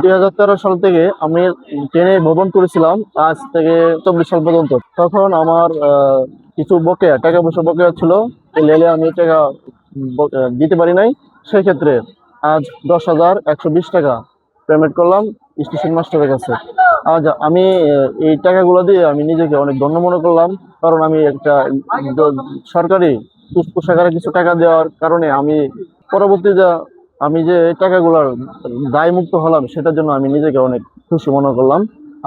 2013 সাল থেকে আমি ট্রেনে ভ্রমণ করেছিলাম, আজ থেকে 24 সাল পর্যন্ত। তখন আমার কিছু বকেয়া টাকা পয়সা বকেয়া ছিল, এই লেলে আমি টাকা দিতে পারি নাই। সেই ক্ষেত্রে আজ 10,120 টাকা পেমেন্ট করলাম স্টেশন মাস্টারের কাছে। আজ আমি এই টাকাগুলো দিয়ে আমি নিজেকে অনেক ধন্য মনে করলাম, কারণ আমি একটা সরকারি কোষাগারে কিছু টাকা দেওয়ার কারণে আমি পরবর্তীতে আমি যে এই টাকাগুলোর দায় মুক্ত হলাম, সেটার জন্য আমি নিজেকে অনেক খুশি মনে করলাম।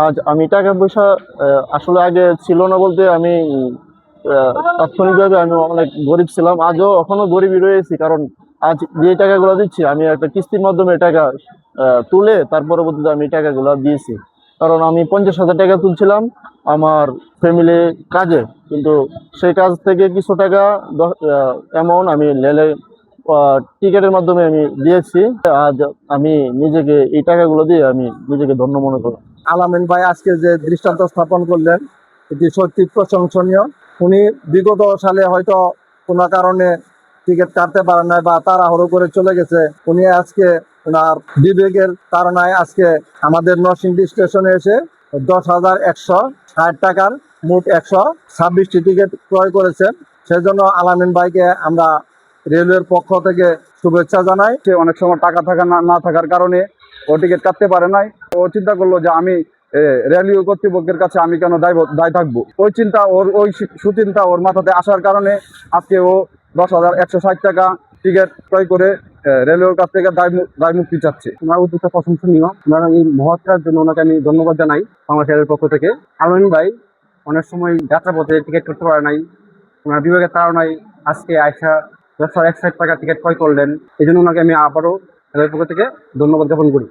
আজ আমি টাকা পয়সা আসলে আগে ছিল না বলতে আমি তাৎক্ষণিকভাবে আমি অনেক গরিব ছিলাম, আজও এখনো গরিবই রয়েছি। কারণ আজ যে টাকাগুলো দিচ্ছি আমি একটা কিস্তির মাধ্যমে টাকা তুলে তার পরবর্তীতে আমি টাকাগুলো দিয়েছি। কারণ আমি 50,000 টাকা তুলছিলাম আমার ফ্যামিলি কাজে, কিন্তু সেই কাজ থেকে কিছু টাকা অ্যামাউন্ট আমি লেলে টিকেটের মাধ্যমে আমি দিয়েছি। আজ আমি নিজেকে এই টাকাগুলো দিয়ে আমি নিজেকে ধন্য মনে করি। আলামিন ভাই আজকে যে দৃষ্টান্ত স্থাপন করলেন, এটি সত্যি প্রশংসনীয়। উনি বিগত সালে হয়তো কোনো কারণে টিকিট কাটতে পারেন নাই বা তাড়াহুড়ো করে চলে গেছে। উনি আজকে ওনার বিবেকের তাড়নায় আজকে আমাদের নরসিংদী স্টেশনে এসে 10,160 টাকার মোট 126টি টিকিট ক্রয় করেছেন। সেজন্য আলামিন ভাইকে আমরা রেলওয়ের পক্ষ থেকে শুভেচ্ছা জানাই। সে অনেক সময় টাকা থাকা না থাকার কারণে ও টিকিট কাটতে পারে নাই। ও চিন্তা করলো যে আমি রেলওয়ে কর্তৃপক্ষের কাছে আমি কেন দায় থাকবো। ওই চিন্তা ওই সুচিন্তা ওর মাথাতে আসার কারণে আজকে ও 10,160 টাকা টিকিট ক্রয় করে রেলওয়ের কাছ থেকে দায় মুক্তি চাচ্ছে। ওনার উদ্যোগটা প্রশংসনীয়। ওনারা এই মহৎ কাজের জন্য ওনাকে আমি ধন্যবাদ জানাই বাংলাদেশ রেলের পক্ষ থেকে। আলামিন ভাই অনেক সময় যাত্রাপথে টিকিট করতে পারে নাই, ওনার বিভাগের তাড়নায় আজকে আয়সা 10,160 টাকা টিকিট ক্রয় করলেন। এই জন্য ওনাকে আমি আবারও রেলের পক্ষ থেকে ধন্যবাদ জ্ঞাপন করি।